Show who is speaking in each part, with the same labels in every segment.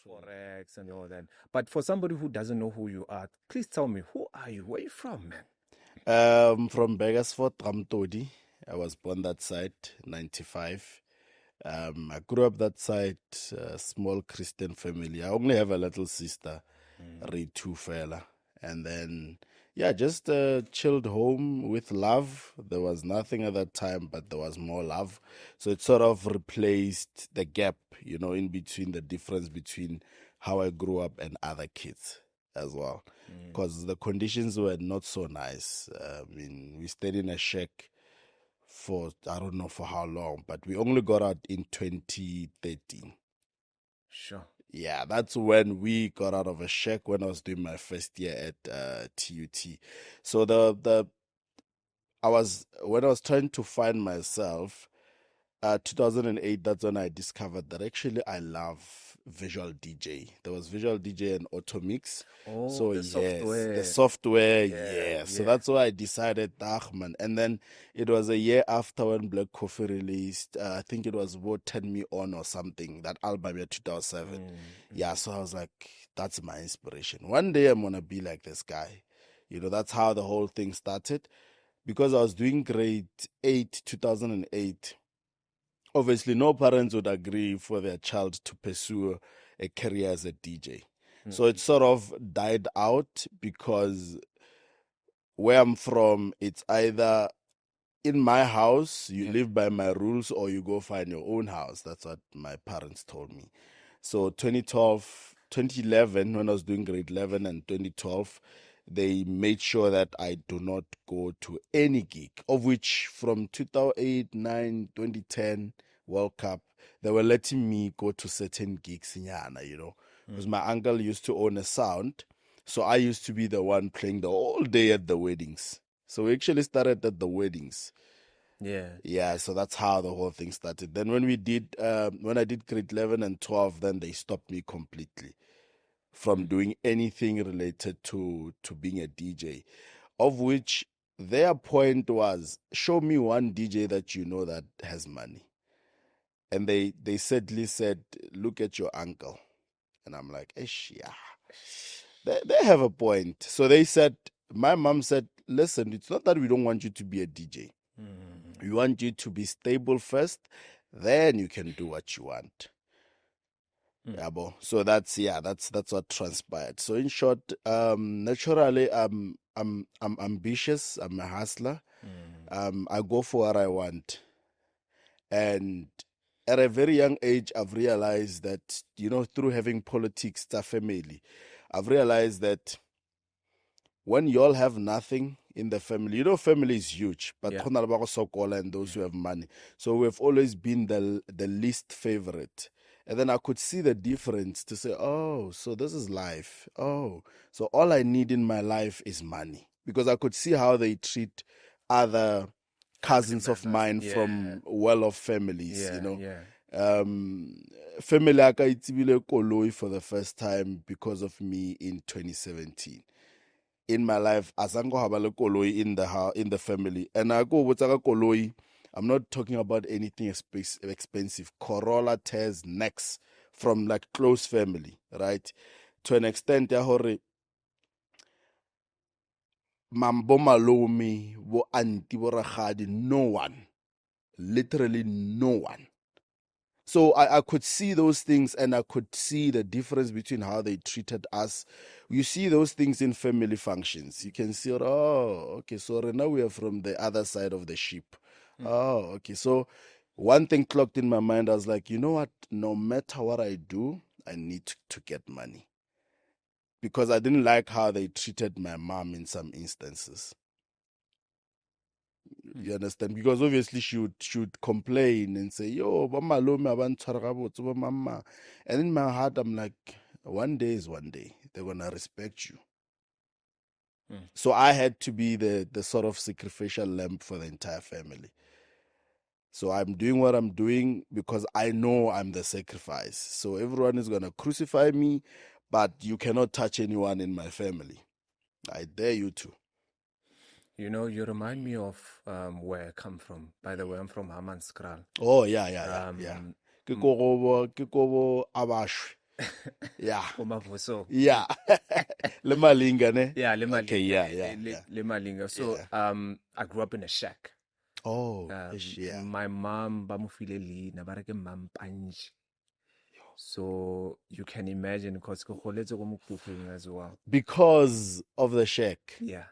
Speaker 1: Forex and all that. But for somebody who doesn't know who you are, please tell me, who are you? Where are you from, man?
Speaker 2: From Begersfort, Ramtodi. I was born that side, 95. I grew up that side, small Christian family. I only have a little sister, Ritu fella. And then, yeah, just chilled home with love. There was nothing at that time, but there was more love. So it sort of replaced the gap, in between, the difference between how I grew up and other kids as well. Because the conditions were not so nice. We stayed in a shack for, I don't know for how long, but we only got out in 2013.
Speaker 1: Sure.
Speaker 2: Yeah, that's when we got out of a shack when I was doing my first year at TUT. So when I was trying to find myself, 2008, that's when I discovered that actually I love visual DJ. There was visual DJ and auto mix.
Speaker 1: Oh,
Speaker 2: So
Speaker 1: the
Speaker 2: yes,
Speaker 1: software.
Speaker 2: the software,
Speaker 1: Yeah,
Speaker 2: So
Speaker 1: yeah.
Speaker 2: that's why I decided, man. And then it was a year after when Black Coffee released. I think it was what Turn Me On or something. That album in 2007. Yeah, so I was like, that's my inspiration. One day I'm gonna be like this guy. That's how the whole thing started. Because I was doing grade 8, 2008. Obviously, no parents would agree for their child to pursue a career as a DJ. So it sort of died out because where I'm from, it's either in my house, you live by my rules, or you go find your own house. That's what my parents told me. So 2011, when I was doing grade 11 and 2012, they made sure that I do not go to any gig, of which from 2008, 9, 2010, World Cup, they were letting me go to certain gigs in Yana, because my uncle used to own a sound. So I used to be the one playing the whole day at the weddings. So we actually started at the weddings. Yeah, so that's how the whole thing started. Then when I did grade 11 and 12, then they stopped me completely from doing anything related to being a DJ, of which their point was, show me one DJ that you know that has money. And they sadly said, look at your uncle. And I'm like, yeah. They have a point. So they said, my mom said, listen, it's not that we don't want you to be a DJ. We want you to be stable first, then you can do what you want. Yeah, so that's what transpired. So in short, naturally, I'm ambitious. I'm a hustler. I go for what I want, and at a very young age, I've realized that through having politics, the family, I've realized that when you all have nothing in the family, family is huge, but
Speaker 1: Yeah.
Speaker 2: and those who have money. So we've always been the least favorite. And then I could see the difference to say, oh, so this is life. Oh, so all I need in my life is money. Because I could see how they treat other cousins of mine from well-off families, Family aka itsebile koloi for the first time because of me in 2017. In my life, azango haba le koloi in the family. And I go botsa ka koloi. I'm not talking about anything expensive. Corolla tears necks from like close family, right? To an extent, ya hore mambo malome, bo auntie, bo ragadi, no one, literally no one. So I could see those things, and I could see the difference between how they treated us. You see those things in family functions. You can see, oh, okay, so right now we are from the other side of the ship. Oh, okay. So one thing clocked in my mind, I was like, you know what? No matter what I do, I need to get money. Because I didn't like how they treated my mom in some instances. You understand? Because obviously she would complain and say, yo, ba malome ha ba ntshwara gabotse, ba mama. And in my heart, I'm like, one day is one day. They're going to respect you. So I had to be the sort of sacrificial lamb for the entire family. So I'm doing what I'm doing because I know I'm the sacrifice. So everyone is going to crucify me, but you cannot touch anyone in my family. I dare you to.
Speaker 1: You remind me of where I come from. By the way, I'm from Hammanskraal.
Speaker 2: Oh, yeah. Ke kobo Abashwe. Yeah.
Speaker 1: Umavuso.
Speaker 2: Yeah. Le Malinga, ne?
Speaker 1: Yeah, le
Speaker 2: Okay,
Speaker 1: Malinga.
Speaker 2: yeah.
Speaker 1: Le Malinga. So
Speaker 2: Yeah.
Speaker 1: I grew up in a shack.
Speaker 2: Oh, yeah.
Speaker 1: And my mom bamufile leina ba re ke mampanji. So you can imagine because ke goletse ko Mokhukhung as well.
Speaker 2: Because of the shack.
Speaker 1: Yeah.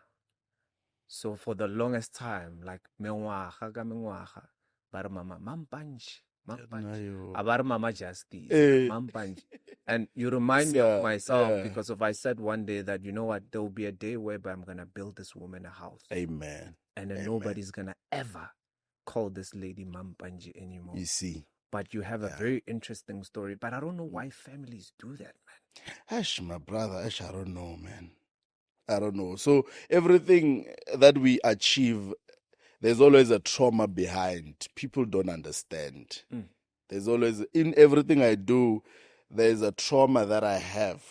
Speaker 1: So for the longest time, like mengwaga ka mengwaga, ba re mama mampanji.
Speaker 2: Ayo.
Speaker 1: Abar Mama Justice,
Speaker 2: Eh.
Speaker 1: Mampanji. And you remind me of myself because of I said one day that, you know what, there will be a day whereby I'm going to build this woman a house.
Speaker 2: Amen.
Speaker 1: And then nobody's going to ever call this lady Mampanji anymore.
Speaker 2: You see.
Speaker 1: But you have a very interesting story. But I don't know why families do that, man.
Speaker 2: Ash, my brother, Ash, I don't know, man. I don't know. So everything that we achieve, there's always a trauma behind. People don't understand. There's always, in everything I do, there's a trauma that I have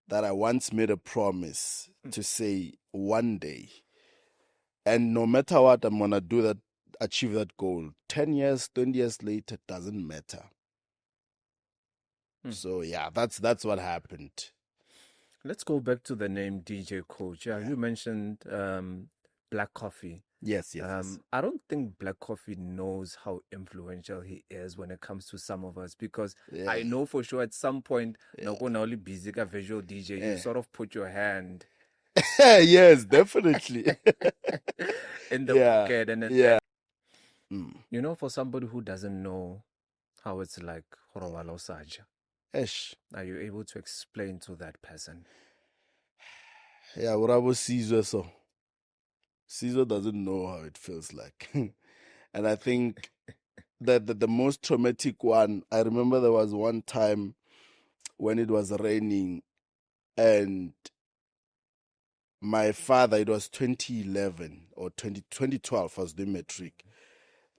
Speaker 2: that I once made a promise to say one day. And no matter what, I'm going to do that, achieve that goal. 10 years, 20 years later, it doesn't matter. So yeah, that's what happened.
Speaker 1: Let's go back to the name DJ Coach. Yeah, you mentioned Black Coffee.
Speaker 2: Yes.
Speaker 1: I don't think Black Coffee knows how influential he is when it comes to some of us because I know for sure at some point, not only busy a visual DJ, you sort of put your hand.
Speaker 2: Yes, definitely.
Speaker 1: In the pocket and then,
Speaker 2: you
Speaker 1: know, for somebody who doesn't know how it's like, are you able to explain to that person?
Speaker 2: Yeah, Urabo Caesar, so Caesar doesn't know how it feels like. And I think that the most traumatic one, I remember there was one time when it was raining and my father, it was 2011 or 2012, I was doing matric.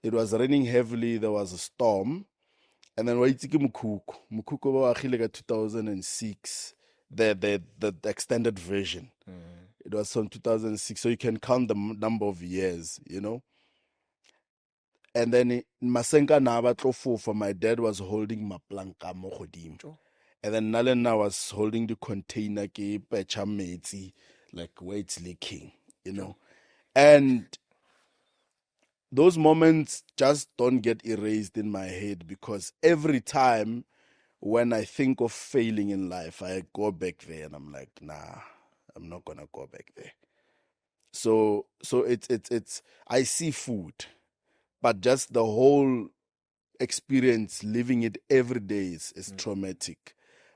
Speaker 2: It was raining heavily, there was a storm. And then Mukuku wa 2006, the extended version. It was from 2006, so you can count the number of years, you know. And then Masenka Naba Tlofofa, my dad was holding Maplanka Mohodim. And then Nalena was holding the container, like where it's leaking, you know. And those moments just don't get erased in my head because every time when I think of failing in life, I go back there and I'm like, nah, I'm not gonna go back there. So it's I see food, but just the whole experience, living it every day is traumatic.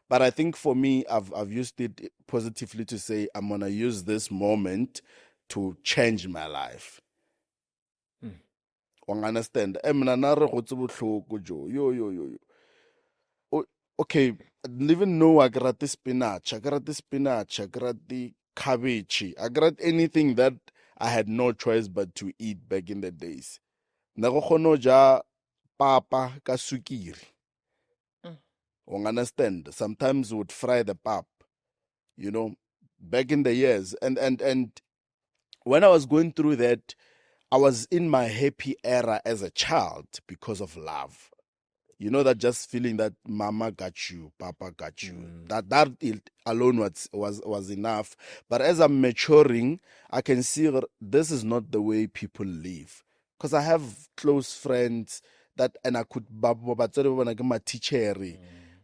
Speaker 2: But I think for me, I've used it positively to say I'm gonna use this moment to change my life. Understand? Yo. Okay, I didn't even know I got the spinach, I got the cabbage, I got anything that I had no choice but to eat back in the days. Nago ja papa ka sukiri. Understand? Sometimes we would fry the pap, you know, back in the years. And when I was going through that, I was in my happy era as a child because of love. You know, that just feeling that mama got you, papa got you. That alone was enough. But as I'm maturing, I can see that this is not the way people live. Because I have close friends that, and I could my teacher.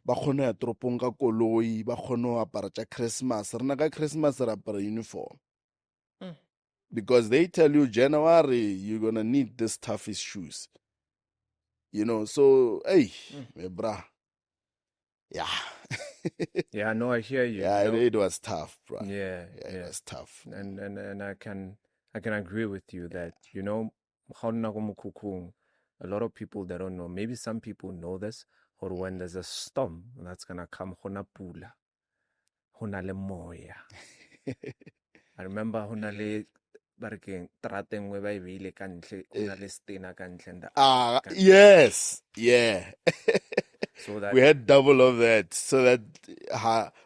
Speaker 2: Ba kgone ya toropong ka koloi, ba kgone ho apara tša Christmas. Rena ka Christmas re apara uniform. Because they tell you January you're gonna need this toughest shoes. You know, so hey, brah. Yeah.
Speaker 1: Yeah, no, I hear you.
Speaker 2: Yeah,
Speaker 1: you know?
Speaker 2: it was tough, bro.
Speaker 1: Yeah,
Speaker 2: it was tough.
Speaker 1: And I can agree with you that, you know, a lot of people they don't know. Maybe some people know this, or when there's a storm that's gonna come, hona pula, hona le moya. I remember hona le barekeng trateng we ba e beile ka ntle, hona le stena ka ntle and
Speaker 2: yes, yeah.
Speaker 1: So that
Speaker 2: we had double of that, so that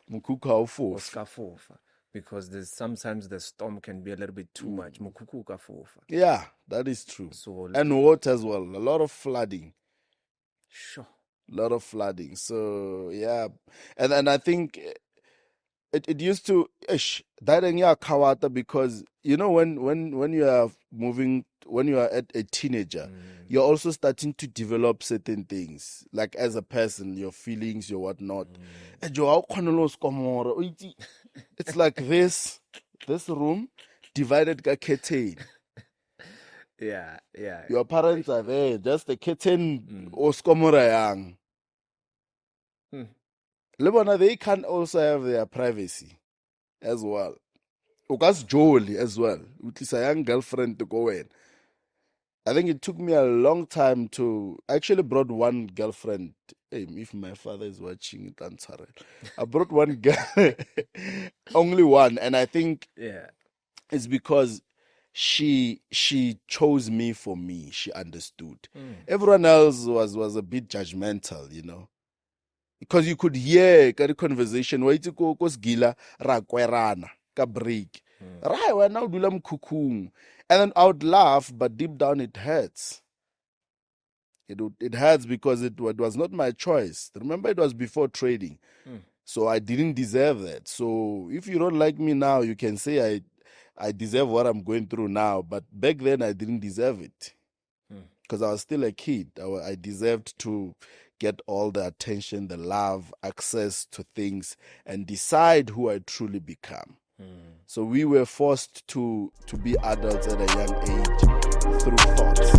Speaker 2: mukuku
Speaker 1: fofa. Because there's sometimes the storm can be a little bit too much. Mukuku ka fofa.
Speaker 2: Yeah, that is true.
Speaker 1: So
Speaker 2: and water as well, a lot of flooding.
Speaker 1: Sure.
Speaker 2: A lot of flooding. So yeah, and I think it used to that kawata, because you know when you are moving, when you are a teenager, you're also starting to develop certain things, like as a person, your feelings, your whatnot. And it's like this room divided by curtain.
Speaker 1: Yeah.
Speaker 2: Your parents are there, just the curtain or skomora yang. Lebona, they can also have their privacy as well. Ukas Jolie as well, with his young girlfriend to go in. I think it took me a long time to actually brought one girlfriend. Hey, if my father is watching it, I'm sorry. I brought one girl, only one, and I think it's because she chose me for me. She understood. Everyone else was a bit judgmental, you know, because you could hear the conversation. Wait to go gila ra kwerana ka break. Right, we're now dulam kukung. And then I would laugh, but deep down it hurts. It hurts because it was not my choice. Remember, it was before trading. So I didn't deserve that. So if you don't like me now, you can say I deserve what I'm going through now. But back then, I didn't deserve it because I was still a kid. I deserved to get all the attention, the love, access to things, and decide who I truly become. So we were forced to be adults at a young age through thoughts.